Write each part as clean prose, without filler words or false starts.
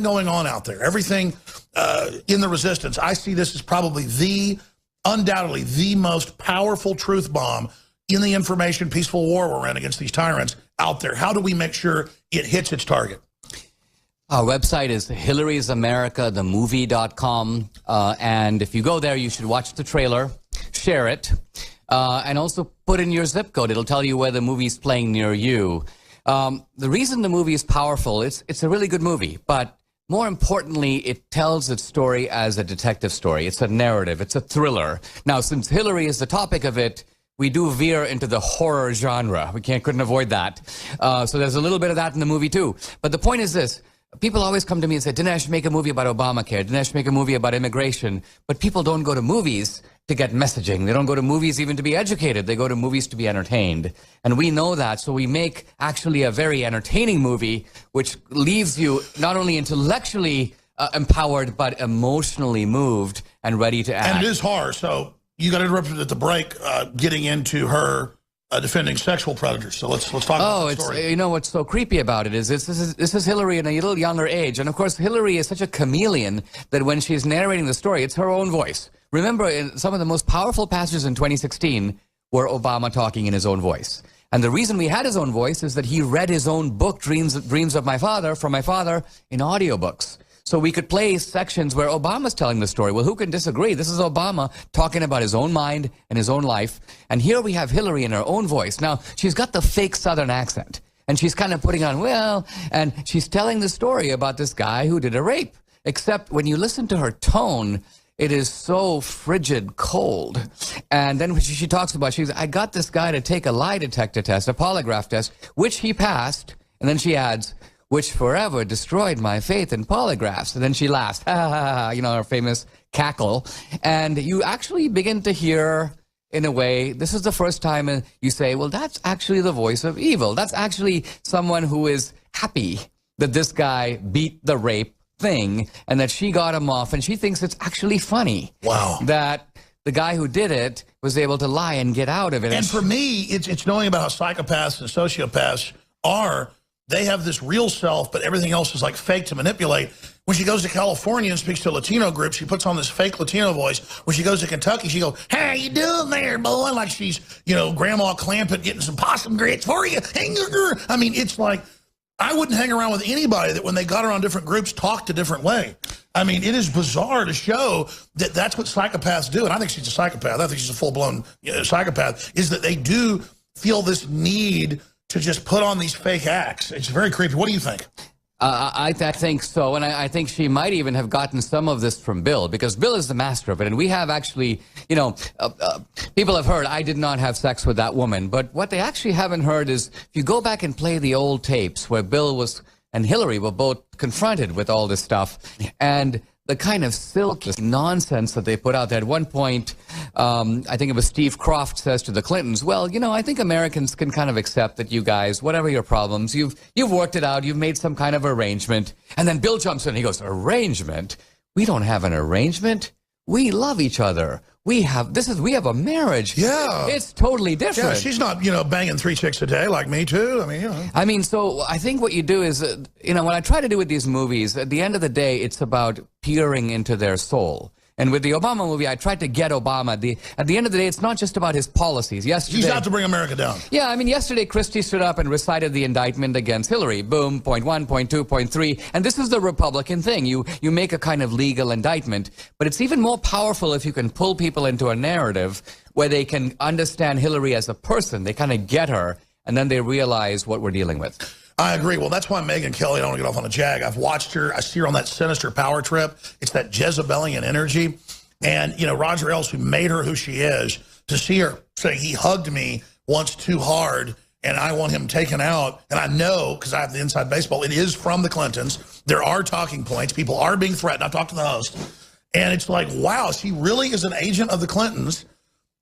going on out there, everything in the resistance. I see this as probably undoubtedly the most powerful truth bomb in the information peaceful war we're in against these tyrants out there. How do we make sure it hits its target? Our website is Hillary'sAmericaTheMovie.com. And if you go there, you should watch the trailer, share it, and also put in your zip code. It'll tell you where the movie's playing near you. The reason the movie is powerful, it's a really good movie, but more importantly, it tells its story as a detective story. It's a narrative. It's a thriller. Now, since Hillary is the topic of it, we do veer into the horror genre. We couldn't avoid that. So there's a little bit of that in the movie, too. But the point is this. People always come to me and say, Dinesh, make a movie about Obamacare. Dinesh, make a movie about immigration. But people don't go to movies to get messaging. They don't go to movies even to be educated. They go to movies to be entertained. And we know that. So we make actually a very entertaining movie, which leaves you not only intellectually empowered, but emotionally moved and ready to act. And it is hard. So you got interrupted at the break getting into her defending sexual predators. So let's talk about the story. You know what's so creepy about it is this is Hillary in a little younger age. And of course, Hillary is such a chameleon that when she's narrating the story, it's her own voice. Remember, in some of the most powerful passages in 2016 were Obama talking in his own voice. And the reason we had his own voice is that he read his own book, Dreams of My Father, from my father, in audiobooks. So we could play sections where Obama's telling the story. Well, who can disagree? This is Obama talking about his own mind and his own life. And here we have Hillary in her own voice. Now, she's got the fake Southern accent. And she's kind of putting on, and she's telling the story about this guy who did a rape. Except when you listen to her tone, it is so frigid, cold. And then she talks about, I got this guy to take a lie detector test, a polygraph test, which he passed. And then she adds, which forever destroyed my faith in polygraphs. And then she laughs, ha, ha, ha, you know, her famous cackle. And you actually begin to hear, in a way, this is the first time you say, well, that's actually the voice of evil. That's actually someone who is happy that this guy beat the rape thing and that she got him off. And she thinks it's actually funny. Wow. That the guy who did it was able to lie and get out of it. And for me, it's knowing about how psychopaths and sociopaths are. They have this real self, but everything else is like fake to manipulate. When she goes to California and speaks to a Latino group, she puts on this fake Latino voice. When she goes to Kentucky, she goes, "How you doing there, boy?" Like she's, you know, Grandma Clampett getting some possum grits for you. I mean, it's like, I wouldn't hang around with anybody that when they got around different groups talked a different way. I mean, it is bizarre to show that that's what psychopaths do. And I think she's a psychopath. I think she's a full-blown psychopath, is that they do feel this need to just put on these fake acts. It's very creepy. What do you think? I think so, and I think she might even have gotten some of this from Bill, because Bill is the master of it, and we have actually, you know, people have heard I did not have sex with that woman, but what they actually haven't heard is, if you go back and play the old tapes where Bill and Hillary were both confronted with all this stuff, and the kind of silky nonsense that they put out there. At one point, I think it was Steve Kroft says to the Clintons, well, you know, I think Americans can kind of accept that you guys, whatever your problems, you've worked it out, you've made some kind of arrangement. And then Bill jumps in and he goes, arrangement? We don't have an arrangement. We love each other. We have a marriage. Yeah. It's totally different. Yeah, she's not, you know, banging 3 chicks a day like me too. I mean, you know. I mean, so I think what you do is, you know, what I try to do with these movies, at the end of the day, it's about peering into their soul. And with the Obama movie, I tried to get Obama. At the end of the day, it's not just about his policies. Yesterday, he's out to bring America down. Yeah, I mean, yesterday, Christie stood up and recited the indictment against Hillary. Boom, point 1, point 2, point 3. And this is the Republican thing. You make a kind of legal indictment. But it's even more powerful if you can pull people into a narrative where they can understand Hillary as a person. They kind of get her, and then they realize what we're dealing with. I agree. Well, that's why Megyn Kelly, I don't want to get off on a jag. I've watched her. I see her on that sinister power trip. It's that Jezebelian energy. And, you know, Roger Ailes, who made her who she is, to see her say he hugged me once too hard and I want him taken out. And I know, because I have the inside baseball, it is from the Clintons. There are talking points. People are being threatened. I've talked to the host. And it's like, wow, she really is an agent of the Clintons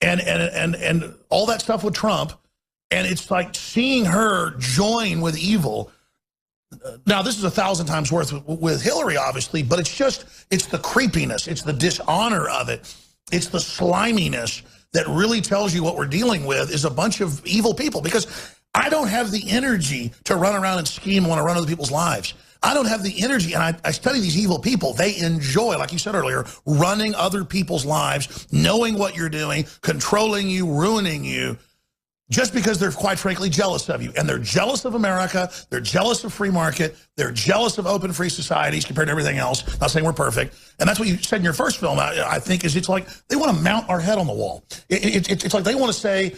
and all that stuff with Trump. And it's like seeing her join with evil. Now, this is 1,000 times worse with Hillary, obviously, but it's the creepiness. It's the dishonor of it. It's the sliminess that really tells you what we're dealing with is a bunch of evil people. Because I don't have the energy to run around and scheme and want to run other people's lives. I don't have the energy, and I study these evil people. They enjoy, like you said earlier, running other people's lives, knowing what you're doing, controlling you, ruining you, just because they're, quite frankly, jealous of you. And they're jealous of America. They're jealous of free market. They're jealous of open, free societies compared to everything else. Not saying we're perfect. And that's what you said in your first film, I think, is it's like they want to mount our head on the wall. It's like they want to say,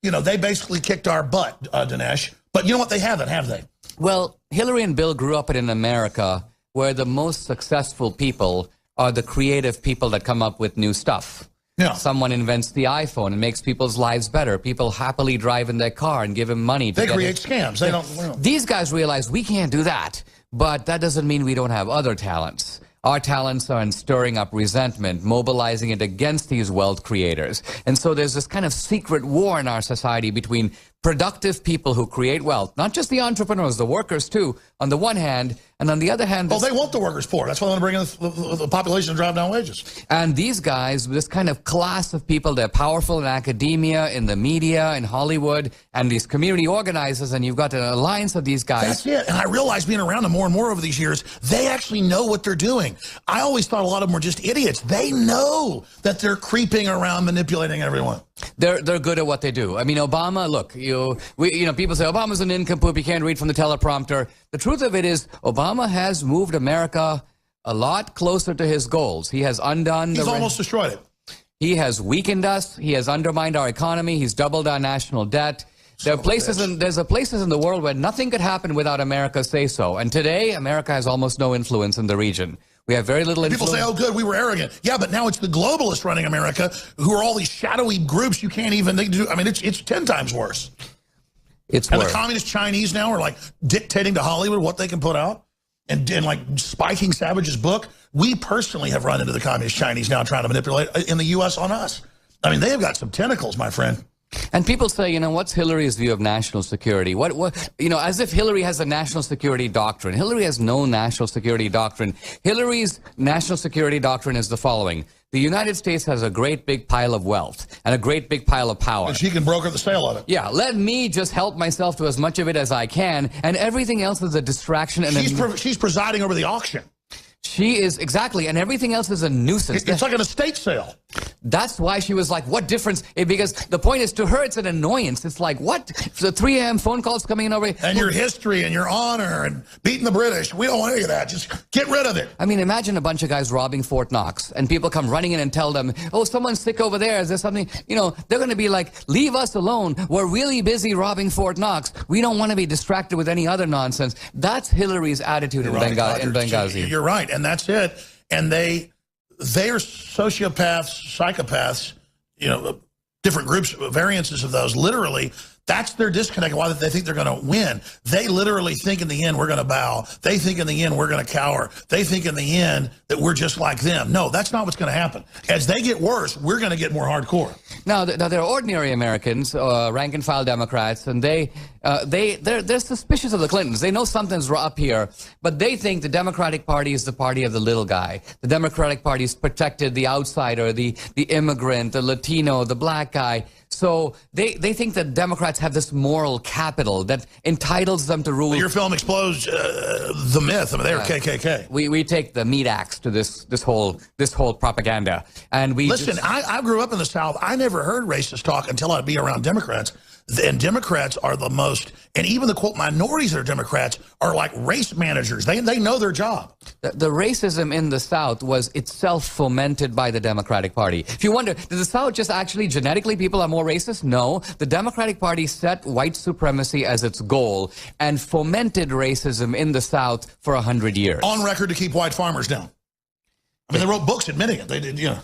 you know, they basically kicked our butt, Dinesh. But you know what? They haven't, have they? Well, Hillary and Bill grew up in an America where the most successful people are the creative people that come up with new stuff. Yeah. Someone invents the iPhone and makes people's lives better. People happily drive in their car and give them money. They create scams. They don't. Well. These guys realize we can't do that, but that doesn't mean we don't have other talents. Our talents are in stirring up resentment, mobilizing it against these wealth creators. And so there's this kind of secret war in our society between productive people who create wealth, not just the entrepreneurs, the workers too, on the one hand, and on the other hand... Well, they want the workers poor. That's why they want to bring in the population to drive down wages. And these guys, this kind of class of people, they're powerful in academia, in the media, in Hollywood, and these community organizers, and you've got an alliance of these guys. That's it. And I realize being around them more and more over these years, they actually know what they're doing. I always thought a lot of them were just idiots. They know that they're creeping around, manipulating everyone. They're good at what they do. I mean, Obama, look, people say Obama's an nincompoop, he can't read from the teleprompter. The truth of it is, Obama has moved America a lot closer to his goals. He has undone... He's almost destroyed it. He has weakened us. He has undermined our economy. He's doubled our national debt. There's places in the world where nothing could happen without America's say-so. And today, America has almost no influence in the region. We have very little influence. People say, oh, good, we were arrogant. Yeah, but now it's the globalists running America who are all these shadowy groups you can't even do. I mean, it's 10 times worse. It's and worse. The communist Chinese now are like dictating to Hollywood what they can put out and like spiking Savage's book. We personally have run into the communist Chinese now trying to manipulate in the U.S. on us. I mean, they have got some tentacles, my friend. And people say, you know, what's Hillary's view of national security? As if Hillary has a national security doctrine. Hillary has no national security doctrine. Hillary's national security doctrine is the following. The United States has a great big pile of wealth and a great big pile of power. And she can broker the sale of it. Yeah, let me just help myself to as much of it as I can, and everything else is a distraction. And she's presiding over the auction. She is, exactly, and everything else is a nuisance. It's like an estate sale. That's why she was like, what difference? Because the point is, to her, it's an annoyance. It's like, what? The 3 a.m. phone calls coming in over here. And your history and your honor and beating the British. We don't want any of that. Just get rid of it. I mean, imagine a bunch of guys robbing Fort Knox, and people come running in and tell them, oh, someone's sick over there. Is there something? You know, they're going to be like, leave us alone. We're really busy robbing Fort Knox. We don't want to be distracted with any other nonsense. That's Hillary's attitude in Benghazi. You're right, and that's it. And they are sociopaths, psychopaths, you know, different groups, variances of those. Literally, that's their disconnect. Why they think they're going to win. They literally think in the end we're going to bow. They think in the end we're going to cower. They think in the end that we're just like them. No, that's not what's going to happen. As they get worse, we're going to get more hardcore. Now they're ordinary Americans, rank and file Democrats, and they're suspicious of the Clintons. They know something's up here, but they think the Democratic Party is the party of the little guy. The Democratic Party's protected the outsider, the immigrant, the Latino, the black guy. So they think that Democrats have this moral capital that entitles them to rule. Well, your film explodes the myth. I mean, they're KKK. We take the meat axe to this whole propaganda, and we listen. I grew up in the South. I never heard racist talk until I'd be around Democrats. And Democrats are the most, and even the quote minorities that are Democrats are like race managers. They know their job. The racism in the South was itself fomented by the Democratic Party. If you wonder, did the South just actually genetically people are more racist? No. The Democratic Party set white supremacy as its goal and fomented racism in the South for 100 years. On record to keep white farmers down. I mean, they wrote books admitting it. They did, you know.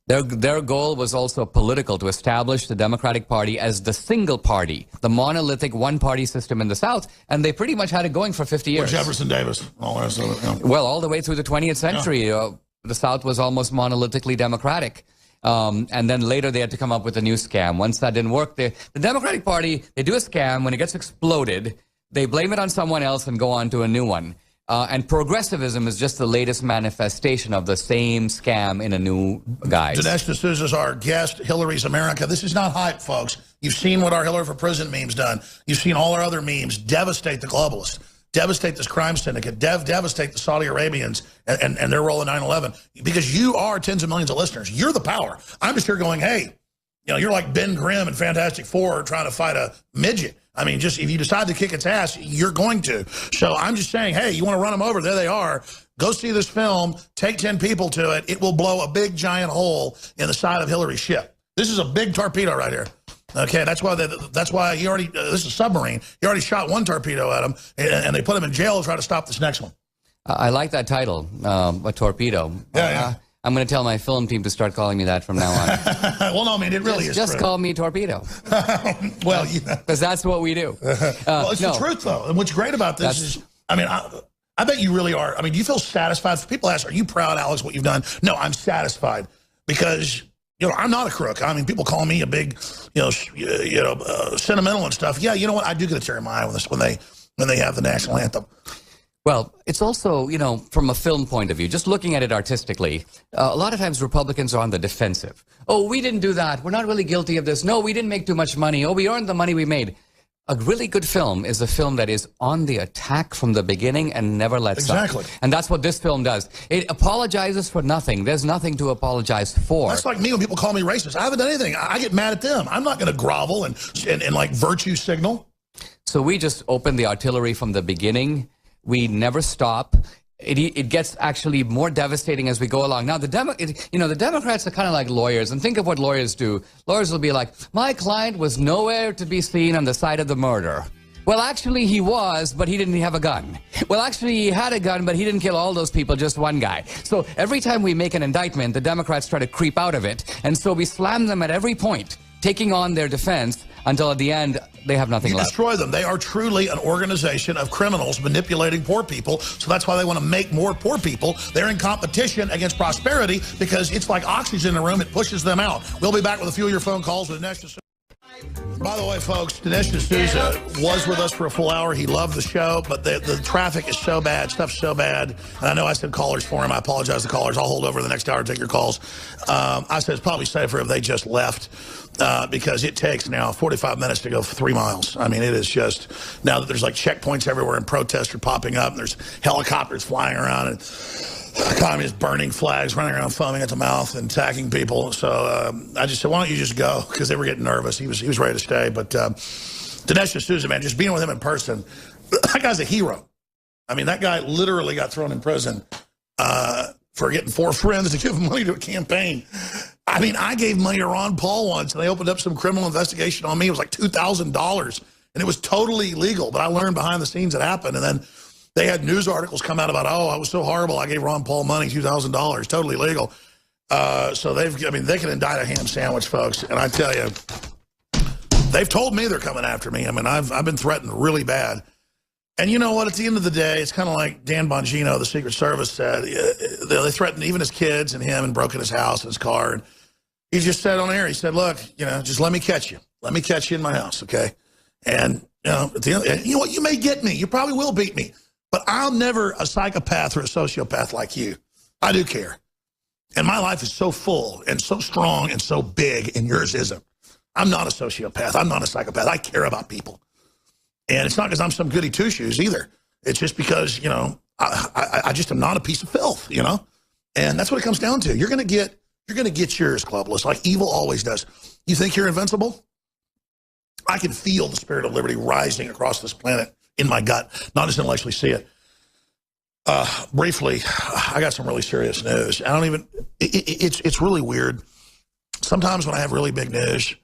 Their goal was also political, to establish the Democratic Party as the single party, the monolithic one-party system in the South, and they pretty much had it going for 50 years. Or Jefferson Davis, all the rest of it. Yeah. Well, all the way through the 20th century, the South was almost monolithically Democratic. And then later they had to come up with a new scam. Once that didn't work, the Democratic Party, they do a scam. When it gets exploded, they blame it on someone else and go on to a new one. And progressivism is just the latest manifestation of the same scam in a new guise. Dinesh D'Souza is our guest, Hillary's America. This is not hype, folks. You've seen what our Hillary for President meme's done. You've seen all our other memes devastate the globalists. devastate this crime syndicate, devastate the Saudi Arabians and their role in 9/11, because you are tens of millions of listeners. You're the power. I'm just here going, hey, you know, you're like Ben Grimm and Fantastic Four trying to fight a midget. I mean, just if you decide to kick its ass, you're going to. So I'm just saying, hey, you want to run them over? There they are. Go see this film. Take 10 people to it. It will blow a big, giant hole in the side of Hillary's ship. This is a big torpedo right here. Okay, that's why he already, this is a submarine. He already shot one torpedo at him, and they put him in jail to try to stop this next one. I like that title, a torpedo. Yeah. I'm going to tell my film team to start calling me that from now on. Well, no, I mean, it really is just true. call me Torpedo. Well, because that's what we do. Well, it's the truth, though. And what's great about this is, I mean, I bet you really are. I mean, do you feel satisfied? People ask, are you proud, Alex, what you've done? No, I'm satisfied because, you know, I'm not a crook. I mean, people call me a big, sentimental and stuff. Yeah, you know what? I do get a tear in my eye when they have the national anthem. Well, it's also, you know, from a film point of view, just looking at it artistically, a lot of times Republicans are on the defensive. Oh, we didn't do that. We're not really guilty of this. No, we didn't make too much money. Oh, we earned the money we made. A really good film is a film that is on the attack from the beginning and never lets up. Exactly. And that's what this film does. It apologizes for nothing. There's nothing to apologize for. That's like me when people call me racist. I haven't done anything. I get mad at them. I'm not going to grovel and like virtue signal. So we just open the artillery from the beginning. We never stop. It gets actually more devastating as we go along. Now, the Democrats are kind of like lawyers, and think of what lawyers do. Lawyers will be like, my client was nowhere to be seen on the site of the murder. Well, actually, he was, but he didn't have a gun. Well, actually, he had a gun, but he didn't kill all those people, just one guy. So every time we make an indictment, the Democrats try to creep out of it, and so we slam them at every point, taking on their defense until at the end, they have nothing left. Destroy them. They are truly an organization of criminals manipulating poor people. So that's why they want to make more poor people. They're in competition against prosperity because it's like oxygen in the room. It pushes them out. We'll be back with a few of your phone calls with Dinesh D'Souza. By the way, folks, Dinesh D'Souza was with us for a full hour. He loved the show, but the traffic is so bad. Stuff's so bad. And I know I said callers for him. I apologize to callers. I'll hold over the next hour to take your calls. I said it's probably safer if they just left. Because it takes now 45 minutes to go 3 miles. I mean, it is just, now that there's like checkpoints everywhere and protests are popping up and there's helicopters flying around and communists burning flags, running around foaming at the mouth and attacking people. So I just said, why don't you just go? Because they were getting nervous. He was ready to stay. But Dinesh D'Souza, man, just being with him in person, that guy's a hero. I mean, that guy literally got thrown in prison for getting 4 friends to give him money to a campaign. I mean, I gave money to Ron Paul once, and they opened up some criminal investigation on me. It was like $2,000, and it was totally illegal. But I learned behind the scenes it happened, and then they had news articles come out about, oh, I was so horrible, I gave Ron Paul money, $2,000, totally legal. So they can indict a ham sandwich, folks. And I tell you, they've told me they're coming after me. I mean, I've been threatened really bad. And you know what? At the end of the day, it's kind of like Dan Bongino, the Secret Service, said. They threatened even his kids and him and broke in his house and his car. And he just said on air, he said, look, just let me catch you. Let me catch you in my house, okay? And, at the end, you know what? You may get me. You probably will beat me. But I'm never a psychopath or a sociopath like you. I do care. And my life is so full and so strong and so big, and yours isn't. I'm not a sociopath. I'm not a psychopath. I care about people. And it's not because I'm some goody two-shoes either. It's just because, I just am not a piece of filth, And that's what it comes down to. You're going to get yours, globalists, like evil always does. You think you're invincible? I can feel the spirit of liberty rising across this planet in my gut, not just intellectually see it. Briefly, I got some really serious news. It's really weird. Sometimes when I have really big news,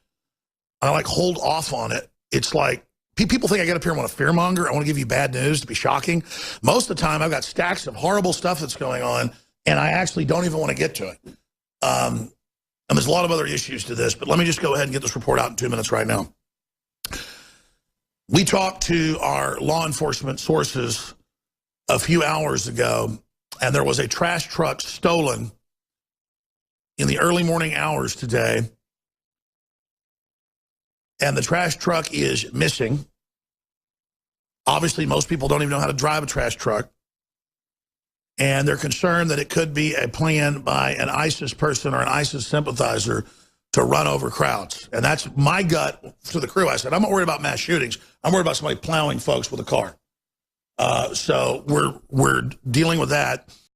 I like hold off on it. It's like, people think I get up here and want to fearmonger. I want to give you bad news to be shocking. Most of the time, I've got stacks of horrible stuff that's going on, and I actually don't even want to get to it. And there's a lot of other issues to this, but let me just go ahead and get this report out in 2 minutes right now. We talked to our law enforcement sources a few hours ago, and there was a trash truck stolen in the early morning hours today. And the trash truck is missing. Obviously, most people don't even know how to drive a trash truck. And they're concerned that it could be a plan by an ISIS person or an ISIS sympathizer to run over crowds. And that's my gut to the crew. I said, I'm not worried about mass shootings. I'm worried about somebody plowing folks with a car. So we're dealing with that.